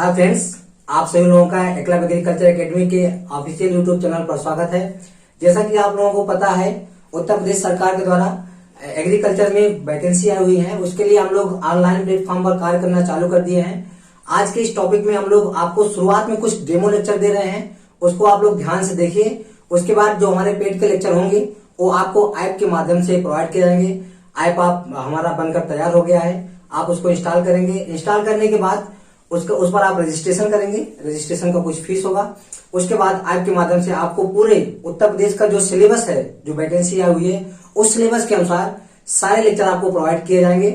Hi friends, आप सभी लोगों का एकलव्य एग्रीकल्चर एकेडमी के ऑफिशियल यूट्यूब चैनल पर स्वागत है। जैसा कि आप लोगों को पता है, उत्तर प्रदेश सरकार के द्वारा एग्रीकल्चर में वैकेंसी आई हुई है। उसके लिए हम लोग ऑनलाइन प्लेटफॉर्म पर कार्य करना चालू कर दिए हैं। आज के इस टॉपिक में हम लोग आपको शुरुआत में कुछ डेमो लेक्चर दे रहे हैं, उसको आप लोग ध्यान से देखिए। उसके बाद जो हमारे पेड के लेक्चर होंगे वो आपको ऐप के माध्यम से प्रोवाइड किए जाएंगे। ऐप हमारा बनकर तैयार हो गया है, आप उसको इंस्टॉल करेंगे। इंस्टॉल करने के बाद उस पर आप रजिस्ट्रेशन करेंगे। रजिस्ट्रेशन का कुछ फीस होगा। उसके बाद ऐप के माध्यम से आपको पूरे उत्तर प्रदेश का जो सिलेबस है, जो वैकेंसी आई हुई है, उस सिलेबस के अनुसार सारे लेक्चर आपको प्रोवाइड किए जाएंगे।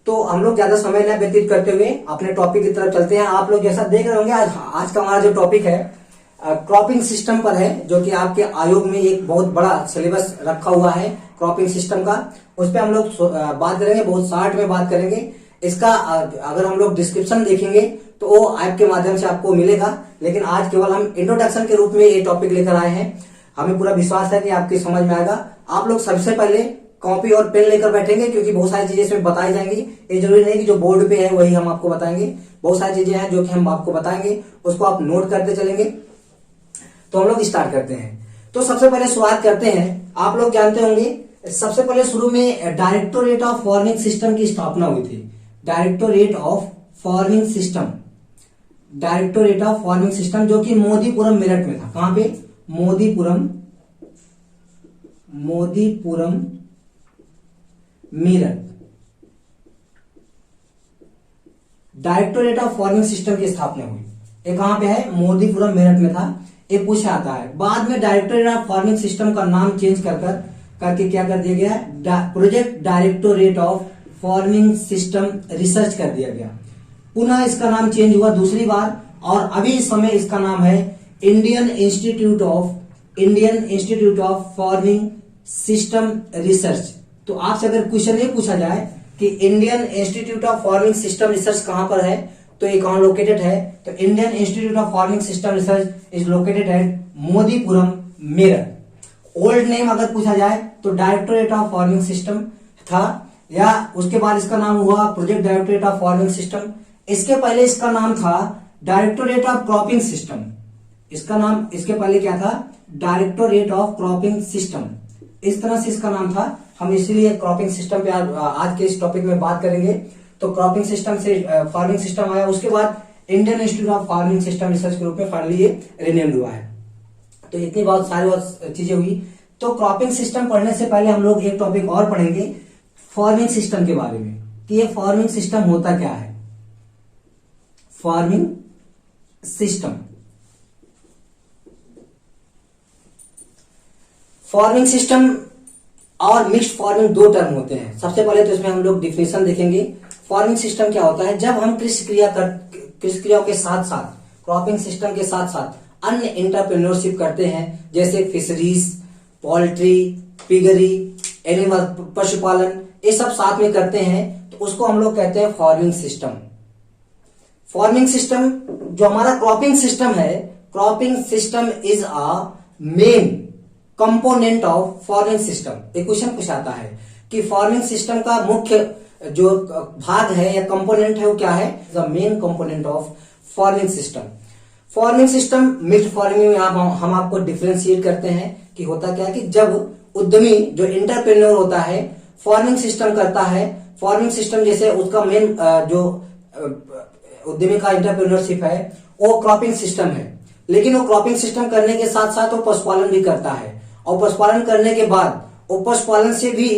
तो हम लोग ज्यादा समय न व्यतीत करते हुए अपने टॉपिक की तरफ चलते हैं। आप लोग जैसा देख रहे होंगे, आज का हमारा जो टॉपिक है क्रॉपिंग सिस्टम पर है, जो कि आपके आयोग में एक बहुत बड़ा सिलेबस रखा हुआ है क्रॉपिंग सिस्टम का। उस पर हम लोग बात करेंगे, बहुत शॉर्ट में बात करेंगे। इसका अगर हम लोग डिस्क्रिप्शन देखेंगे तो वो ऐप के माध्यम से आपको मिलेगा, लेकिन आज केवल हम इंट्रोडक्शन के रूप में ये टॉपिक लेकर आए हैं। हमें पूरा विश्वास है कि आपकी समझ में आएगा। आप लोग सबसे पहले कॉपी और पेन लेकर बैठेंगे, क्योंकि बहुत सारी चीजें इसमें बताई जाएंगी। ये जरूरी नहीं कि जो बोर्ड पे है वही हम आपको बताएंगे। बहुत सारी चीजें हैं जो कि हम आपको बताएंगे, उसको आप नोट करते चलेंगे। तो हम लोग स्टार्ट करते हैं। तो सबसे पहले शुरुआत करते हैं। आप लोग जानते होंगे, सबसे पहले शुरू में डायरेक्टोरेट ऑफ फार्मिंग सिस्टम की स्थापना हुई थी। Directorate of farming system, directorate of farming system, जो कि मोदीपुरम मेरठ में था। कहां पे? Modipuram Meerut. Directorate of farming system की स्थापना हुई। ये कहां पे है? मोदीपुरम मेरठ में था। ये पूछा आता है। बाद में डायरेक्टोरेट ऑफ फार्मिंग सिस्टम का नाम चेंज करके क्या कर दिया गया? Project directorate of farming system research कर दिया गया। पुनः इसका नाम चेंज हुआ दूसरी बार, और अभी इस समय इसका नाम है Indian institute of farming system research. तो आपसे अगर क्वेश्चन ये पूछा जाए कि Indian institute of farming system research कहां पर है, तो ये कहां लोकेटेड है? तो Indian institute of farming system research is located at Modipuram Meerut. Old name अगर पूछा जाए तो डायरेक्टोरेट ऑफ फार्मिंग सिस्टम था, या उसके बाद इसका नाम हुआ project directorate of farming system. इसके पहले इसका नाम था डायरेक्टोरेट ऑफ क्रॉपिंग सिस्टम। इसका नाम इसके पहले क्या था? Directorate of cropping system. इस तरह से इसका नाम था। हम इसीलिए क्रॉपिंग सिस्टम पे आज के इस टॉपिक में बात करेंगे। तो क्रॉपिंग सिस्टम से फार्मिंग सिस्टम आया। उसके बाद Indian institute of farming system research के रूप में फाइनली ये रिनेम्ड हुआ है। तो इतनी सारी चीजें हुई। तो क्रॉपिंग सिस्टम पढ़ने से पहले हम लोग एक टॉपिक और पढ़ेंगे फार्मिंग सिस्टम के बारे में, कि ये फार्मिंग सिस्टम होता क्या है। फार्मिंग सिस्टम और मिक्स्ड फार्मिंग दो टर्म होते हैं। सबसे पहले तो इसमें हम लोग डिफिनेशन देखेंगे। फार्मिंग सिस्टम क्या होता है? जब हम कृषि क्रियाओं के साथ साथ, क्रॉपिंग सिस्टम के साथ साथ अन्य एंटरप्रेन्योरशिप करते हैं, जैसे फिशरीज, पोल्ट्री, पिगरी, एनिमल पशुपालन, ये सब साथ में करते हैं, तो उसको हम लोग कहते हैं फार्मिंग सिस्टम। फार्मिंग सिस्टम जो हमारा क्रॉपिंग सिस्टम है, cropping system is a main component of farming system. एक क्वेश्चन पूछाता है कि फार्मिंग सिस्टम का मुख्य जो भाग है या कंपोनेंट है वो क्या है? The main component of farming system. Farming system mixed farming में हम आपको डिफरेंशिएट करते हैं कि होता क्या है, कि जब उद्यमी जो एंटरप्रेन्योर होता है फार्मिंग सिस्टम करता है। फार्मिंग सिस्टम जैसे उसका मेन जो उद्यमी का एंटरप्रेन्योरशिप है वो क्रॉपिंग सिस्टम है, लेकिन वो क्रॉपिंग सिस्टम करने के साथ साथ वो पशुपालन भी करता है, और पशुपालन करने के बाद वो पशुपालन से भी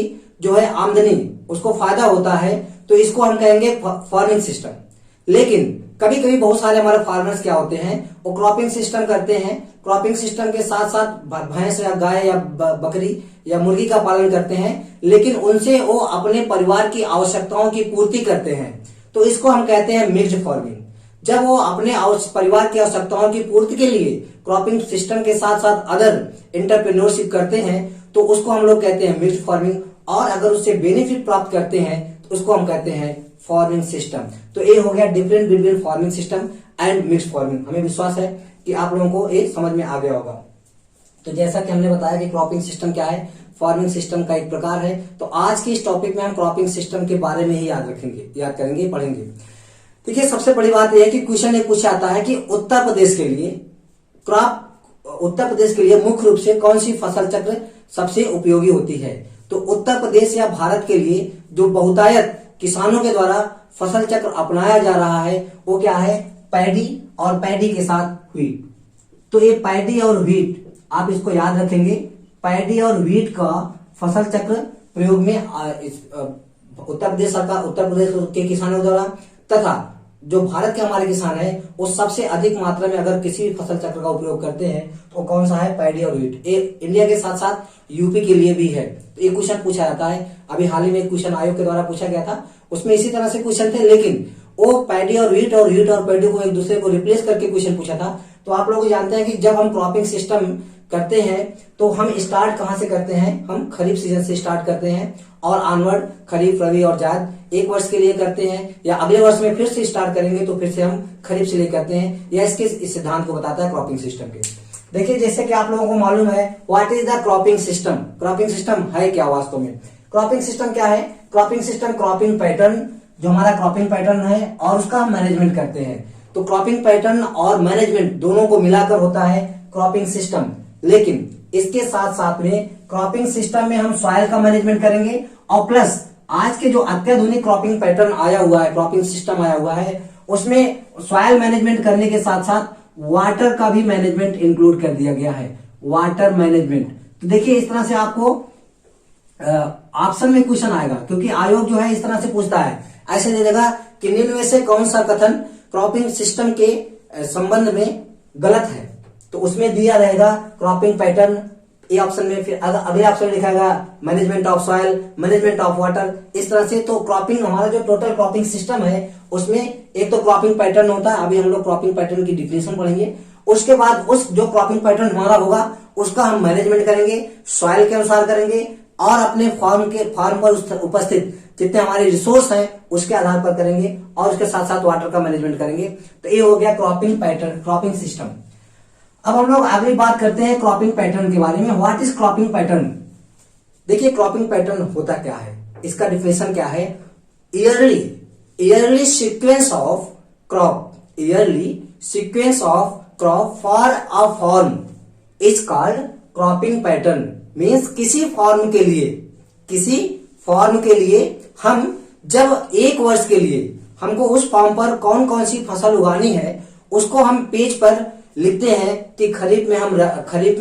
जो है आमदनी उसको फायदा होता है, तो इसको हम कहेंगे फार्मिंग सिस्टम। लेकिन कभी कभी बहुत सारे हमारे फार्मर्स क्या होते हैं, वो क्रॉपिंग सिस्टम करते हैं, क्रॉपिंग सिस्टम के साथ साथ भैंस या गाय या बकरी या मुर्गी का पालन करते हैं, लेकिन उनसे वो अपने परिवार की आवश्यकताओं की पूर्ति करते हैं, तो इसको हम कहते हैं मिक्स्ड फार्मिंग। जब वो अपने परिवार की आवश्यकताओं की पूर्ति के लिए क्रॉपिंग सिस्टम के साथ साथ अदर एंटरप्रेन्योरशिप करते हैं, तो उसको हम लोग कहते हैं मिक्स्ड फार्मिंग। और अगर उससे बेनिफिट प्राप्त करते हैं तो उसको हम कहते हैं फार्मिंग सिस्टम। तो ये हो गया different between farming system and mixed farming. हमें विश्वास है कि आप लोगों को ये समझ में आ गया होगा। तो जैसा कि हमने बताया कि क्रॉपिंग सिस्टम क्या है, फार्मिंग सिस्टम का एक प्रकार है। तो आज के इस टॉपिक में हम क्रॉपिंग सिस्टम के बारे में ही याद करेंगे, पढ़ेंगे। देखिए सबसे बड़ी बात यह है कि क्वेश्चन ये पूछा जाता है कि उत्तर प्रदेश के लिए मुख्य रूप से कौन सी फसल चक्र सबसे उपयोगी होती है। तो उत्तर प्रदेश या भारत के लिए जो बहुतायत किसानों के द्वारा फसल चक्र अपनाया जा रहा है वो क्या है, पैडी और पैडी के साथ व्हीट। तो ये पैडी और व्हीट आप इसको याद रखेंगे, पैडी और व्हीट का फसल चक्र प्रयोग में उत्तर प्रदेश के किसानों द्वारा तथा जो भारत के हमारे किसान हैं वो सबसे अधिक मात्रा में अगर किसी भी फसल चक्र का उपयोग करते हैं तो कौन सा है, पैडी और व्हीट। इंडिया के साथ साथ यूपी के लिए भी है। तो ये क्वेश्चन पूछा जाता है, अभी हाल ही में क्वेश्चन आयोग के द्वारा पूछा गया था, उसमें इसी तरह से क्वेश्चन थे, लेकिन वो पैडी और व्हीट और पैडी को एक दूसरे को रिप्लेस करके क्वेश्चन पूछा था। तो आप लोग जानते हैं कि जब हम क्रॉपिंग सिस्टम करते हैं तो हम स्टार्ट कहां से करते हैं, हम खरीफ सीजन से स्टार्ट करते हैं और ऑनवर्ड खरीफ, रबी और जायद एक वर्ष के लिए करते हैं, या अगले वर्ष में फिर से स्टार्ट करेंगे तो फिर से हम खरीफ से ले करते हैं। यह इसके इस सिद्धांत को बताता है क्रॉपिंग सिस्टम के। देखिए जैसे कि आप लोगों को मालूम है what is the cropping system. Cropping system है क्या वास्तव में? क्रॉपिंग सिस्टम क्या है? क्रॉपिंग सिस्टम क्रॉपिंग पैटर्न, जो हमारा क्रॉपिंग पैटर्न है और उसका हम मैनेजमेंट करते हैं। तो क्रॉपिंग पैटर्न और मैनेजमेंट दोनों को मिलाकर होता है क्रॉपिंग सिस्टम। लेकिन इसके साथ साथ में क्रॉपिंग सिस्टम में हम सॉइल का मैनेजमेंट करेंगे और प्लस आज के जो अत्याधुनिक क्रॉपिंग पैटर्न आया हुआ है, क्रॉपिंग सिस्टम आया हुआ है, उसमें सॉइल मैनेजमेंट करने के साथ साथ वाटर का भी मैनेजमेंट इंक्लूड कर दिया गया है, वाटर मैनेजमेंट। तो देखिए इस तरह से आपको ऑप्शन में क्वेश्चन आएगा, क्योंकि आयोग जो है इस तरह से पूछता है, ऐसे दे देगा कि निम्न में से कौन सा कथन क्रॉपिंग सिस्टम के संबंध में गलत है। तो उसमें दिया रहेगा क्रॉपिंग पैटर्न, ए ऑप्शन में, फिर अगले ऑप्शन में लिखाएगा management of soil, management of water, इस तरह से। तो क्रॉपिंग हमारा जो टोटल क्रॉपिंग सिस्टम है उसमें एक तो क्रॉपिंग पैटर्न होता है, अभी हम लोग क्रॉपिंग पैटर्न की डिफिनेशन पढ़ेंगे। उसके बाद उस जो क्रॉपिंग पैटर्न हमारा होगा उसका हम मैनेजमेंट करेंगे, सॉइल के अनुसार करेंगे और अपने फार्म पर उपस्थित जितने हमारे रिसोर्स हैं उसके आधार पर करेंगे और उसके साथ साथ वाटर का मैनेजमेंट करेंगे। तो ये हो गया क्रॉपिंग पैटर्न, क्रॉपिंग सिस्टम। अब हम लोग अगली बात करते हैं क्रॉपिंग पैटर्न के बारे में। What is cropping pattern? देखिए क्रॉपिंग पैटर्न होता क्या है, इसका डिफिनेशन क्या है? Yearly sequence of crop, yearly sequence of crop for a form is called cropping pattern. Means किसी फॉर्म के लिए हम जब एक वर्ष के लिए हमको उस फॉर्म पर कौन कौन सी फसल उगानी है उसको हम पेज पर लिखते हैं कि खरीफ में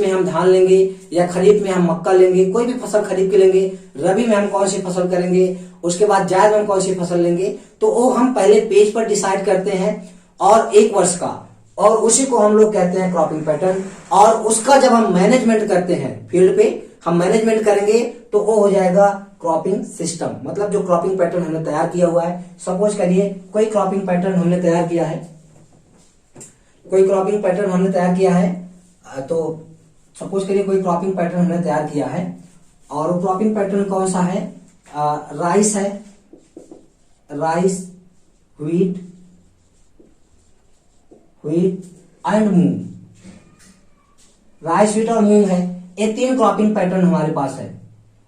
हम धान लेंगे या खरीफ में हम मक्का लेंगे, कोई भी फसल खरीफ के लेंगे, रबी में हम कौन सी फसल करेंगे, उसके बाद जायद में हम कौन सी फसल लेंगे। तो वो हम पहले पेज पर डिसाइड करते हैं और एक वर्ष का, और उसी को हम लोग कहते हैं क्रॉपिंग पैटर्न। और उसका जब हम मैनेजमेंट करते हैं, फील्ड पे हम मैनेजमेंट करेंगे तो वो हो जाएगा क्रॉपिंग सिस्टम। मतलब जो क्रॉपिंग पैटर्न हमने तैयार किया हुआ है, सपोज करिए कोई क्रॉपिंग पैटर्न हमने तैयार किया है, तो सपोज करिए कोई क्रॉपिंग पैटर्न हमने तैयार किया है और वो क्रॉपिंग पैटर्न कौन सा है? राइस है, rice, wheat and moong. Rice, wheat और मूंग है, ये तीन क्रॉपिंग पैटर्न हमारे पास है।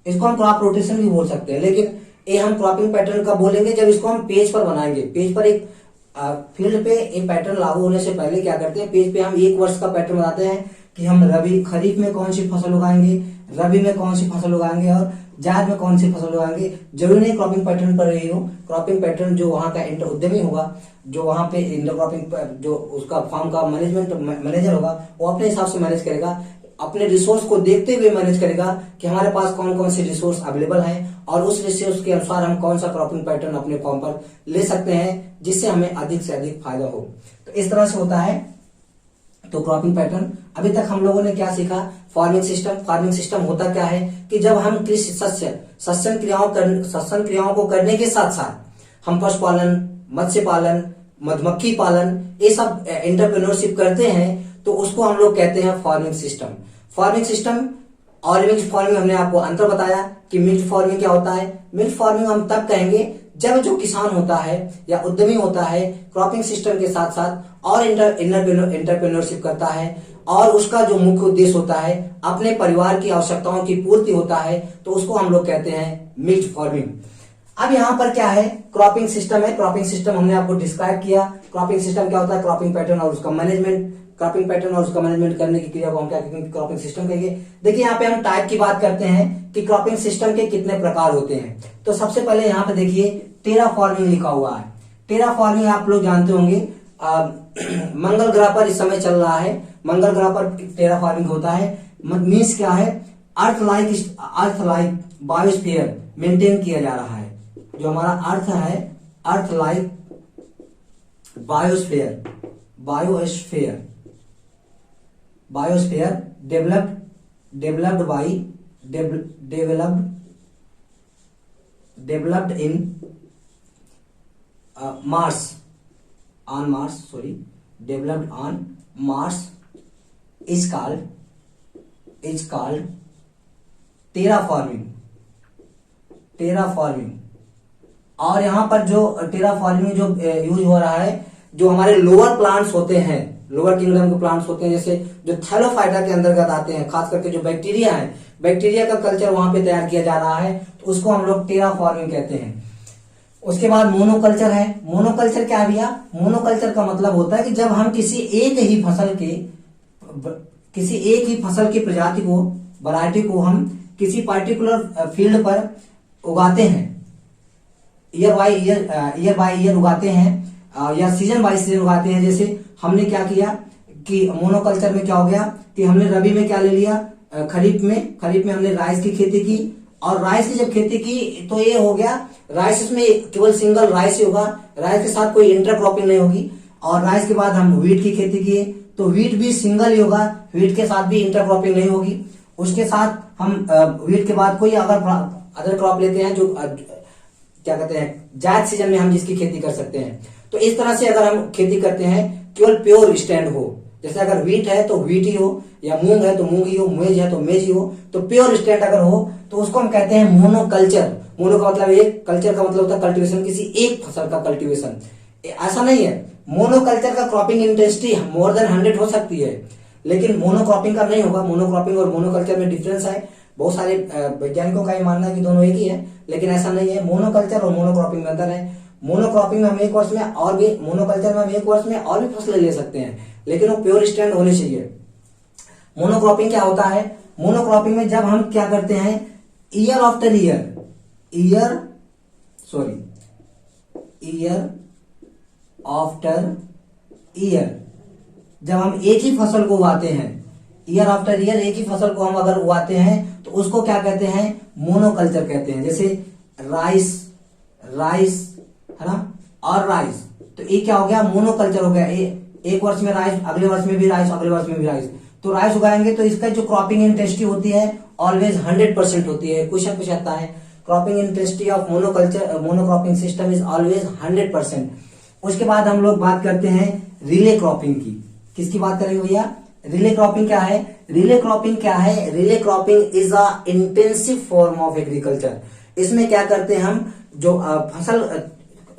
इसको हम क्रॉप रोटेशन भी बोल सकते हैं, लेकिन ये हम क्रॉपिंग पैटर्न का बोलेंगे जब इसको हम पेज पर बनाएंगे। पेज पर एक फील्ड पे ये पैटर्न लागू होने से पहले क्या करते हैं, पेज पे हम एक वर्ष का पैटर्न बनाते हैं कि हम खरीफ में कौन सी फसल उगाएंगे, रबी में कौन सी फसल उगाएंगे और जायद में कौन सी फसल उगाएंगे। जरूरी नहीं क्रॉपिंग पैटर्न पर रही हो, क्रॉपिंग पैटर्न जो वहां का इंटर उद्यमी होगा, जो वहां पे इंटर क्रॉपिंग जो उसका फार्म का मैनेजर होगा, वो अपने हिसाब से मैनेज करेगा, अपने रिसोर्स को देखते हुए मैनेज करेगा कि हमारे पास कौन कौन से रिसोर्स अवेलेबल हैं और उस रिसोर्स के अनुसार हम कौन सा क्रॉपिंग पैटर्न अपने फॉर्म पर ले सकते हैं जिससे हमें अधिक से अधिक फायदा हो। तो इस तरह से होता है तो क्रॉपिंग पैटर्न। अभी तक हम लोगों ने क्या सीखा? Farming system. फार्मिंग सिस्टम होता क्या है कि जब हम कृषि सस्यन क्रियाओं को करने के साथ साथ हम पशुपालन, मत्स्य पालन, मधुमक्खी पालन, ये सब एंटरप्रेन्योरशिप करते हैं तो उसको हम लोग कहते हैं फार्मिंग सिस्टम। फार्मिंग सिस्टम और मिक्स्ड फार्मिंग हमने आपको अंतर बताया कि मिक्स्ड फार्मिंग क्या होता है। मिक्स्ड फार्मिंग हम तब कहेंगे जब जो किसान होता है या उद्यमी होता है क्रॉपिंग सिस्टम के साथ साथ और एंटरप्रेन्योरशिप करता है और उसका जो मुख्य उद्देश्य होता है अपने परिवार की आवश्यकताओं की पूर्ति होता है, तो उसको हम लोग कहते हैं मिक्स्ड फार्मिंग। अब यहाँ पर क्या है, क्रॉपिंग सिस्टम है। क्रॉपिंग सिस्टम हमने आपको डिस्क्राइब किया। क्रॉपिंग सिस्टम क्या होता है, क्रॉपिंग पैटर्न और उसका मैनेजमेंट। क्रॉपिंग पैटर्न और उसका मैनेजमेंट करने की क्रिया को हम क्या कहेंगे, क्रॉपिंग सिस्टम कहेंगे। देखिए यहाँ पे हम टाइप की बात करते हैं कि क्रॉपिंग सिस्टम के कितने प्रकार होते हैं। तो सबसे पहले यहाँ पे देखिए टेराफॉर्मिंग लिखा हुआ है। टेराफॉर्मिंग आप लोग जानते होंगे, मंगल ग्रह पर इस समय चल रहा है। मंगल ग्रह पर टेराफॉर्मिंग होता है। मीन्स क्या है, अर्थ लाइक बायोस्फीयर मेंटेन किया जा रहा है। जो हमारा अर्थ है, earth like biosphere developed in developed on Mars is called terraforming। और यहाँ पर जो टेराफॉर्मिंग जो यूज हो रहा है, जो हमारे लोअर प्लांट्स होते हैं, लोअर किंगडम के प्लांट्स होते हैं, जैसे जो थैलोफाइटा के अंतर्गत आते हैं, खास करके जो बैक्टीरिया है, बैक्टीरिया का कल्चर वहां पे तैयार किया जा रहा है, तो उसको हम लोग टेराफॉर्मिंग कहते हैं। उसके बाद मोनोकल्चर है। मोनोकल्चर क्या है भैया, मोनोकल्चर का मतलब होता है कि जब हम किसी एक ही फसल की प्रजाति को, वैरायटी को हम किसी पर्टिकुलर फील्ड पर उगाते हैं, ईयर बाय ईयर उगाते हैं, या सीजन बाय सीजन उगाते हैं। जैसे हमने क्या किया कि मोनोकल्चर में क्या हो गया कि हमने रबी में क्या ले लिया, खरीफ में हमने राइस की खेती की, और राइस की जब खेती की तो ये हो गया, राइस में केवल सिंगल राइस ही होगा, राइस के साथ कोई इंटरक्रॉपिंग नहीं होगी। और राइस के बाद हम व्हीट की खेती किए तो व्हीट भी सिंगल ही होगा, व्हीट के साथ भी इंटरक्रॉपिंग नहीं होगी। उसके साथ हम व्हीट के बाद कोई अदर क्रॉप लेते हैं, जो क्या कहते हैं, जायद सीजन में हम जिसकी खेती कर सकते हैं। तो इस तरह से अगर हम खेती करते हैं, केवल प्योर स्टैंड हो, जैसे अगर व्हीट है तो व्हीट ही हो, या मूंग है तो मूंग ही हो, मेज है तो मेज ही हो, तो प्योर स्टैंड अगर हो तो उसको हम कहते हैं मोनोकल्चर। मोनो का मतलब एक, कल्चर का मतलब होता है कल्टीवेशन, किसी एक फसल का कल्टीवेशन। ऐसा नहीं है, मोनोकल्चर का क्रॉपिंग इंटेंसिटी मोर देन 100 हो सकती है, लेकिन मोनोक्रॉपिंग का नहीं होगा। मोनोक्रॉपिंग और मोनोकल्चर में डिफरेंस है। बहुत सारे वैज्ञानिकों का ये मानना है कि दोनों एक ही है, लेकिन ऐसा नहीं है। मोनोकल्चर और मोनोक्रॉपिंग में अंतर है। मोनोक्रॉपिंग में हम एक वर्ष में और भी, मोनोकल्चर में हम एक वर्ष में और भी फसलें ले सकते हैं, लेकिन वो प्योर स्टैंड होने चाहिए। मोनोक्रॉपिंग क्या होता है, मोनोक्रॉपिंग में जब हम क्या करते हैं, ईयर आफ्टर ईयर जब हम एक ही फसल को उगाते हैं, ईयर आफ्टर ईयर एक ही फसल को हम अगर उगाते हैं तो उसको क्या कहते हैं, मोनोकल्चर कहते हैं। जैसे राइस है ना, और राइस, तो ये क्या हो गया, मोनोकल्चर हो गया। एक वर्ष में राइस, अगले वर्ष में भी राइस, अगले वर्ष में भी राइस। तो राइस उगाएंगे तो इसका जो क्रॉपिंग इंटेंसिटी होती है ऑलवेज 100% होती है। क्वेश्चन पूछता है, cropping intensity of monocropping system is always 100%। उसके बाद हम लोग बात करते हैं रिले क्रॉपिंग की। किसकी बात करेंगे भैया, रिले क्रॉपिंग क्या है। Relay cropping is a intensive form of agriculture. इसमें क्या करते हैं हम, जो फसल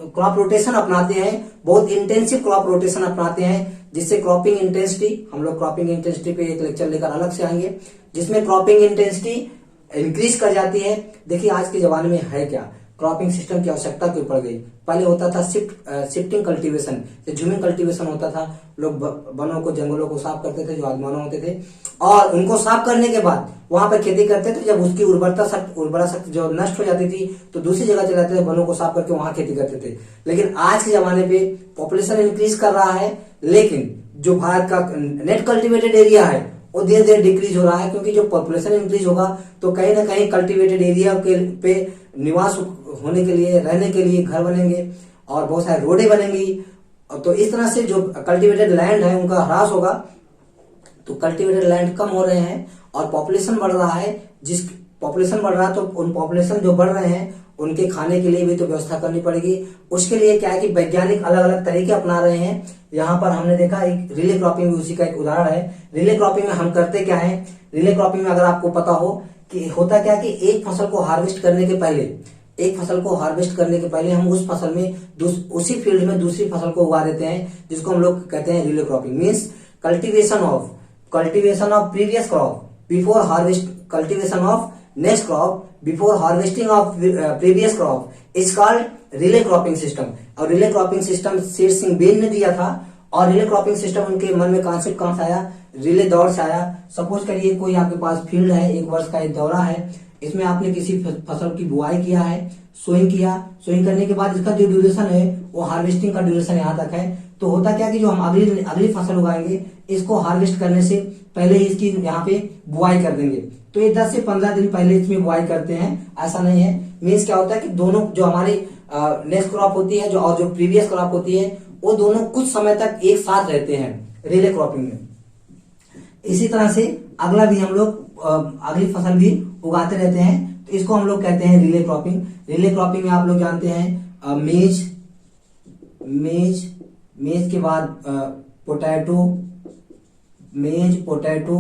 क्रॉप रोटेशन अपनाते हैं, बहुत इंटेंसिव क्रॉप रोटेशन अपनाते हैं, जिससे क्रॉपिंग इंटेंसिटी, हम लोग क्रॉपिंग इंटेंसिटी पे एक लेक्चर लेकर अलग से आएंगे, जिसमें क्रॉपिंग इंटेंसिटी इंक्रीज कर जाती है। देखिए आज के जमाने में है क्या, क्रॉपिंग सिस्टम की आवश्यकता क्यों पड़ गई। पहले होता था शिफ्टिंग कल्टीवेशन, झूमिंग कल्टीवेशन होता था। लोग वनों को, जंगलों को साफ करते थे, जो आदिमानव होते थे, और उनको साफ करने के बाद वहां पर खेती करते थे। जब उसकी उर्वरा शक्ति जो नष्ट हो जाती थी तो दूसरी जगह चले जाते थे, वनों को साफ करके वहां खेती करते थे। लेकिन आज के जमाने पे पॉपुलेशन इंक्रीज कर रहा है, लेकिन जो भारत का नेट कल्टिवेटेड एरिया है वो धीरे धीरे डिक्रीज हो रहा है, क्योंकि जो पॉपुलेशन इंक्रीज होगा तो कहीं ना कहीं कल्टिवेटेड एरिया के पे निवास होने के लिए, रहने के लिए घर बनेंगे और बहुत सारे रोडें बनेंगी। तो इस तरह से जो कल्टिवेटेड लैंड है उनका ह्रास होगा। तो कल्टिवेटेड लैंड कम हो रहे हैं और पॉपुलेशन बढ़ रहा है। जिस पॉपुलेशन बढ़ रहा है तो उन पॉपुलेशन जो बढ़ रहे हैं उनके खाने के लिए भी तो व्यवस्था करनी पड़ेगी। उसके लिए क्या है कि वैज्ञानिक अलग अलग तरीके अपना रहे हैं। यहाँ पर हमने देखा एक रिले क्रॉपिंग भी उसी का एक उदाहरण है। रिले क्रॉपिंग में हम करते क्या है, रिले क्रॉपिंग में अगर आपको पता हो कि होता क्या कि एक फसल को हार्वेस्ट करने के पहले हम उस फसल में उसी फील्ड में दूसरी फसल को उगा देते हैं, जिसको हम लोग कहते हैं relay cropping. Means cultivation of previous crop before harvest, cultivation of next crop before harvesting of previous crop is called relay cropping system. और relay cropping system Sher Singh Ben ने दिया था, और रिले क्रॉपिंग सिस्टम उनके मन में कॉन्सेप्ट कहां से आया, रिले दौड़ से आया। सपोज करिए कोई आपके पास फील्ड है, 1 वर्ष का एक दौरा है, इसमें आपने किसी फसल की बुआई किया है, सोइंग किया, सोइंग करने के बाद इसका जो ड्यूरेशन है वो हार्वेस्टिंग का ड्यूरेशन यहाँ तक है। तो होता क्या कि जो हम अगली फसल उगाएंगे इसको हार्वेस्ट करने से पहले ही इसकी यहाँ पे बुआई कर देंगे। तो ये 10 से 15 दिन पहले इसमें बुआई करते हैं, ऐसा नहीं है। मीन्स क्या होता है कि दोनों जो हमारी नेक्स्ट क्रॉप होती है और जो प्रीवियस क्रॉप होती है वो दोनों कुछ समय तक एक साथ रहते हैं रिले क्रॉपिंग में। इसी तरह से अगला भी हम लोग अगली फसल भी उगाते रहते हैं, तो इसको हम लोग कहते हैं रिले क्रॉपिंग। रिले क्रॉपिंग में आप लोग जानते हैं मेज के बाद पोटैटो, पोटैटो,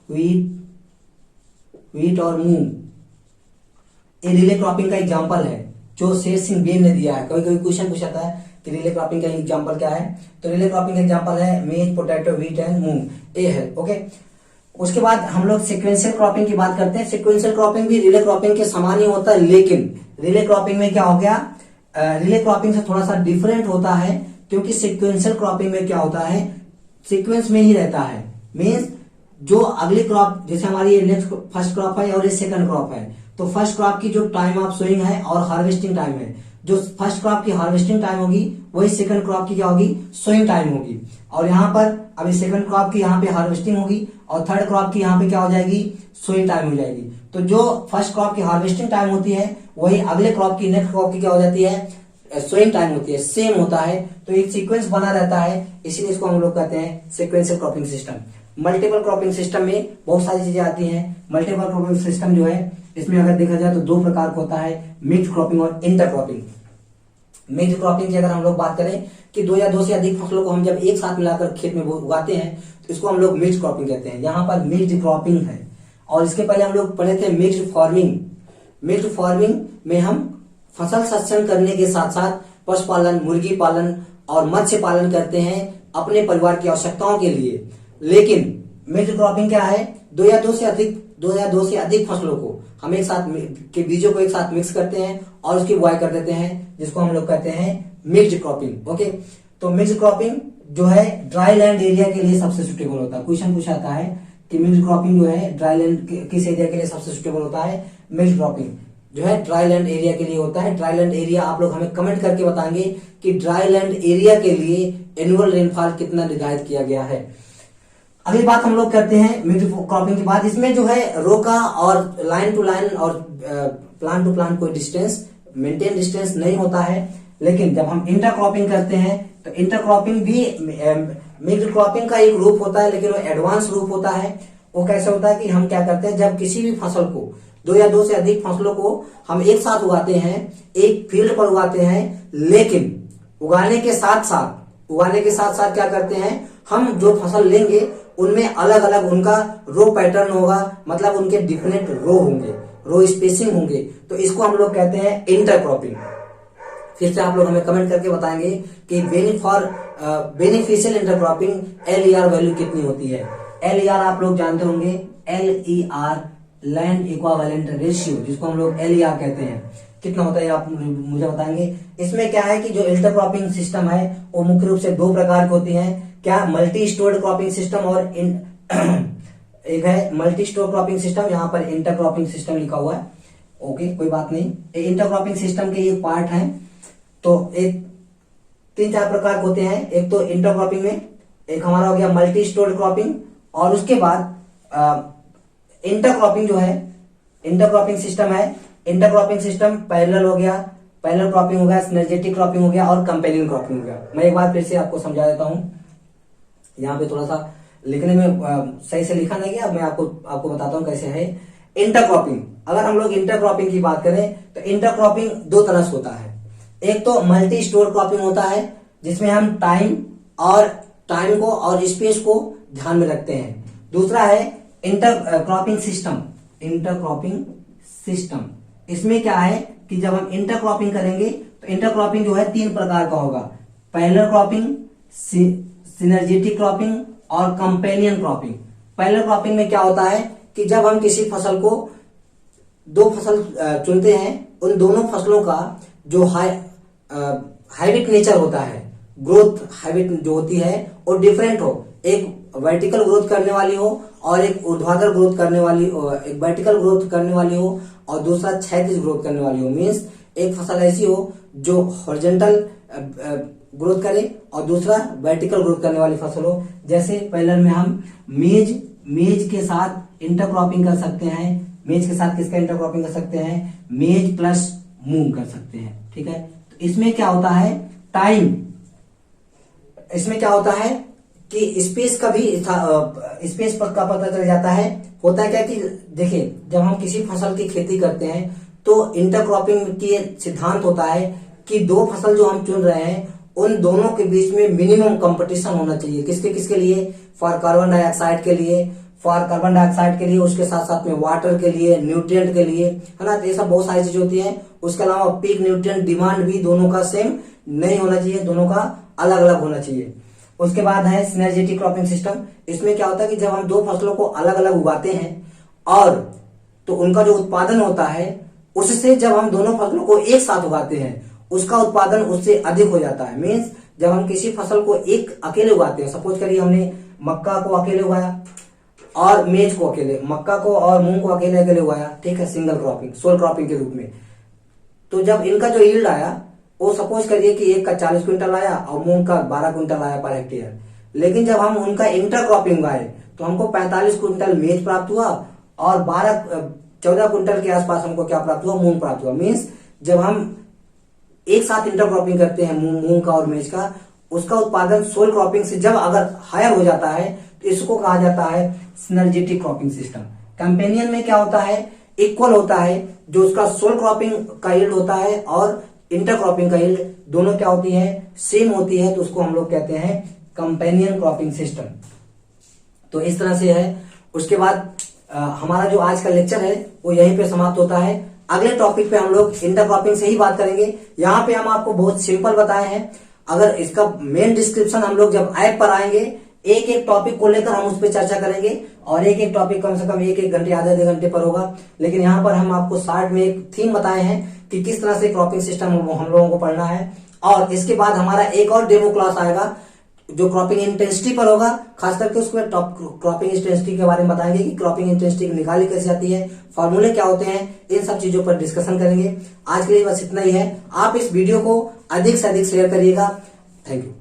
व्हीट और मूंग, ये रिले क्रॉपिंग का एग्जांपल है जो शेर सिंह बेन ने दिया है। कभी कभी क्वेश्चन पूछा है कि रिले क्रॉपिंग का एग्जांपल क्या है, तो रिले क्रॉपिंग का एग्जांपल है मेज, पोटैटो, व्हीट एंड मूंग, ये है। ओके, उसके बाद हम लोग सिक्वेंशियल क्रॉपिंग की बात करते हैं। सिक्वेंशियल क्रॉपिंग भी रिले क्रॉपिंग के समान ही होता है, लेकिन रिले क्रॉपिंग में क्या हो गया, रिले क्रॉपिंग से थोड़ा सा डिफरेंट होता है, क्योंकि सिक्वेंशियल क्रॉपिंग में क्या होता है, सीक्वेंस में ही रहता है। मीन्स जो अगली क्रॉप, जैसे हमारी ये नेक्स्ट फर्स्ट क्रॉप है और ये सेकंड क्रॉप है, तो फर्स्ट क्रॉप की जो टाइम ऑफ सोइंग है और हार्वेस्टिंग टाइम है, जो फर्स्ट क्रॉप की हार्वेस्टिंग टाइम होगी वही सेकंड क्रॉप की क्या होगी, सोइंग टाइम होगी। और यहाँ पर अभी सेकंड क्रॉप की यहाँ पे हार्वेस्टिंग होगी और थर्ड क्रॉप की यहाँ पे क्या हो जाएगी, सोइंग टाइम हो जाएगी। तो जो फर्स्ट क्रॉप की हार्वेस्टिंग टाइम होती है वही अगले क्रॉप की, नेक्स्ट क्रॉप की क्या हो जाती है, सोइंग टाइम होती है, सेम होता है। तो एक सीक्वेंस बना रहता है, इसीलिए इसको हम लोग कहते हैं sequential cropping system. Multiple cropping system में बहुत सारी चीजें आती हैं। मल्टीपल क्रॉपिंग सिस्टम जो है इसमें अगर देखा जाए तो 2 प्रकार का होता है, मिक्स्ड क्रॉपिंग और इंटर क्रॉपिंग। मिक्स्ड क्रॉपिंग की अगर हम लोग बात करें कि 2 या 2 से अधिक फसलों को हम जब एक साथ मिलाकर खेत में उगाते हैं तो इसको हम लोग मिक्स्ड क्रॉपिंग कहते हैं। यहाँ पर मिक्स्ड क्रॉपिंग है, और इसके पहले हम लोग पढ़े थे मिक्स्ड फार्मिंग। मिक्स्ड फार्मिंग में हम फसल सस्तेन करने के साथ साथ पशुपालन, मुर्गी पालन और मत्स्य पालन करते हैं अपने परिवार की आवश्यकताओं के लिए। लेकिन मिक्स्ड क्रॉपिंग क्या है, 2 या 2 से अधिक फसलों को हम एक साथ के बीजों को एक साथ मिक्स करते हैं और उसकी बुआई कर देते हैं, जिसको हम लोग कहते हैं मिक्स्ड क्रॉपिंग। ओके, तो मिक्स्ड क्रॉपिंग जो है ड्राई लैंड एरिया के लिए सबसे सुटेबल होता है। क्वेश्चन पूछा था है कि मिक्स्ड क्रॉपिंग जो है ड्राई लैंड किस एरिया के लिए सबसे सुटेबल होता है। मिक्स्ड क्रॉपिंग जो है ड्राई लैंड एरिया के लिए होता है। ड्राई लैंड एरिया आप लोग हमें कमेंट करके बताएंगे कि ड्राई लैंड एरिया के लिए एनुअल रेनफॉल कितना निर्धारित किया गया है। अगली बात हम लोग करते हैं मिक्स्ड क्रॉपिंग के बाद, इसमें जो है रो का और लाइन टू लाइन और प्लांट टू प्लांट कोई डिस्टेंस, मेंटेन डिस्टेंस नहीं होता है। लेकिन जब हम इंटर क्रॉपिंग करते हैं तो इंटर क्रॉपिंग भी मिक्स्ड क्रॉपिंग का एक रूप होता है, लेकिन वो एडवांस रूप होता है। वो कैसे होता है कि हम क्या करते हैं, जब किसी भी फसल को 2 या 2 से अधिक फसलों को हम एक साथ उगाते हैं, एक फील्ड पर उगाते हैं, लेकिन उगाने के साथ साथ क्या करते हैं, हम जो फसल लेंगे उनमें अलग अलग उनका रो पैटर्न होगा, मतलब उनके डिफरेंट रो होंगे, रो स्पेसिंग होंगे। तो इसको हम लोग कहते हैं इंटर क्रॉपिंग। फिर से आप लोग हमें कमेंट करके बताएंगे कि beneficial inter cropping LER value कितनी होती है। LER आप लोग जानते होंगे, LER लैंड इक्विवेलेंट रेशियो, जिसको हम लोग LER कहते हैं, कितना होता है आप मुझे बताएंगे। इसमें क्या है कि जो इंटर क्रॉपिंग सिस्टम है वो मुख्य रूप से 2 प्रकार की होती हैं। क्या, मल्टी स्टोर्ड क्रॉपिंग सिस्टम और एक है मल्टी स्टोर क्रॉपिंग सिस्टम, यहाँ पर इंटर क्रॉपिंग सिस्टम लिखा हुआ है। ओके, कोई बात नहीं, इंटर क्रॉपिंग सिस्टम के ये पार्ट हैं। तो एक 3-4 प्रकार के होते हैं। एक तो इंटर क्रॉपिंग में एक हमारा हो गया मल्टी स्टोर्ड क्रॉपिंग, और उसके बाद इंटर क्रॉपिंग जो है, इंटर क्रॉपिंग सिस्टम है। इंटर क्रॉपिंग सिस्टम पैरेलल हो गया, पैरेलल क्रॉपिंग हो गया, सिनर्जेटिक क्रॉपिंग हो गया और कंपेनियन क्रॉपिंग हो गया। मैं एक बार फिर से आपको समझा देता हूं, यहाँ पे थोड़ा सा लिखने में सही से लिखा नहीं गया, मैं आपको बताता हूँ कैसे है। इंटर क्रॉपिंग, अगर हम लोग इंटर क्रॉपिंग की बात करें तो इंटर क्रॉपिंग 2 तरह से होता है। एक तो मल्टी स्टोर क्रॉपिंग होता है, जिसमें हम टाइम को और स्पेस को ध्यान में रखते हैं। दूसरा है inter cropping system. Inter cropping system, इसमें क्या है कि जब हम इंटर क्रॉपिंग करेंगे तो इंटर क्रॉपिंग जो है 3 प्रकार का होगा, पैरेलल क्रॉपिंग, सिनर्जेटिक क्रॉपिंग और कंपेनियन क्रॉपिंग। पैरेलल क्रॉपिंग में क्या होता है कि जब हम किसी फसल को दो फसल चुनते हैं, उन दोनों फसलों का जो हाइब्रिड नेचर होता है, ग्रोथ हाइब्रिड जो होती है वो डिफरेंट हो, एक वर्टिकल ग्रोथ करने वाली हो और एक ऊर्ध्वाधर ग्रोथ करने वाली, एक वर्टिकल ग्रोथ करने वाली हो और दूसरा क्षैतिज ग्रोथ करने वाली हो। मीन्स एक फसल ऐसी हो जो हॉरिजॉन्टल ग्रोथ करे और दूसरा वर्टिकल ग्रोथ करने वाली फसल हो। जैसे पहले में हम मेज के साथ इंटरक्रॉपिंग कर सकते हैं। मेज के साथ किसका इंटरक्रॉपिंग कर सकते हैं? मेज प्लस मूंग कर सकते हैं। ठीक है, तो इसमें क्या होता है, टाइम, इसमें क्या होता है कि स्पेस का भी स्पेस पर का पता चल जाता है। होता है क्या कि देखिए, जब हम किसी फसल की खेती करते हैं तो इंटरक्रॉपिंग की सिद्धांत होता है कि दो फसल जो हम चुन रहे हैं उन दोनों के बीच में मिनिमम कंपटीशन होना चाहिए। किसके किसके लिए? फॉर कार्बन डाइऑक्साइड के लिए, फॉर कार्बन डाइऑक्साइड के लिए, उसके साथ साथ में वाटर के लिए, न्यूट्रिएंट के लिए, है ना। ये सब बहुत सारी चीजें होती हैं। उसके अलावा पीक न्यूट्रिएंट डिमांड भी दोनों का सेम नहीं होना चाहिए, दोनों का अलग अलग होना चाहिए। उसके बाद है सिनर्जेटिक क्रॉपिंग सिस्टम। इसमें क्या होता है कि जब हम दो फसलों को अलग अलग उगाते हैं और तो उनका जो उत्पादन होता है उससे जब हम दोनों फसलों को एक साथ उगाते हैं उसका उत्पादन उससे अधिक हो जाता है। मीन्स जब हम किसी फसल को एक अकेले उगाते हैं, सपोज करिए हमने मक्का को अकेले उगाया और मेज को अकेले, मक्का को और मूंग को अकेले अकेले उगाया, ठीक है, सिंगल क्रॉपिंग, सोल क्रॉपिंग के रूप में। तो जब इनका जो यील्ड आया वो सपोज करिए कि एक का 40 क्विंटल आया और मूंग का 12 क्विंटल आया पर हेक्टेयर। लेकिन जब हम उनका इंटर क्रॉपिंग उगाए तो हमको 45 क्विंटल मेज प्राप्त हुआ और 14 क्विंटल के आसपास हमको क्या प्राप्त हुआ? मूंग प्राप्त हुआ। मीन्स जब हम एक साथ इंटर क्रॉपिंग करते हैं मूंग का और मेज का, उसका उत्पादन सोल क्रॉपिंग से जब अगर हायर हो जाता है तो इसको कहा जाता है सिनर्जेटिक क्रॉपिंग सिस्टम। कंपेनियन में क्या होता है? इक्वल होता है, जो उसका सोल क्रॉपिंग का यील्ड होता है और इंटर क्रॉपिंग का यील्ड दोनों क्या होती है? सेम होती है, तो उसको हम लोग कहते हैं कंपेनियन क्रॉपिंग सिस्टम। तो इस तरह से है। उसके बाद हमारा जो आज का लेक्चर है वो यहीं पे समाप्त होता है। अगले टॉपिक पे हम लोग इंटरक्रॉपिंग से ही बात करेंगे। यहाँ पे हम आपको बहुत सिंपल बताए हैं। अगर इसका मेन डिस्क्रिप्शन हम लोग जब ऐप पर आएंगे, एक एक टॉपिक को लेकर हम उस पर चर्चा करेंगे और एक एक टॉपिक कम से कम एक घंटे आधे घंटे पर होगा। लेकिन यहाँ पर हम आपको शार्ट में एक थीम बताए हैं कि किस तरह से क्रॉपिंग सिस्टम हम लोगों को पढ़ना है। और इसके बाद हमारा एक और डेमो क्लास आएगा जो क्रॉपिंग इंटेंसिटी पर होगा। खास करके उसमें टॉप क्रॉपिंग इंटेंसिटी के बारे में बताएंगे कि क्रॉपिंग इंटेंसिटी निकाली कैसे जाती है, फॉर्मूले क्या होते हैं, इन सब चीजों पर डिस्कशन करेंगे। आज के लिए बस इतना ही है। आप इस वीडियो को अधिक से अधिक शेयर करिएगा। Thank you.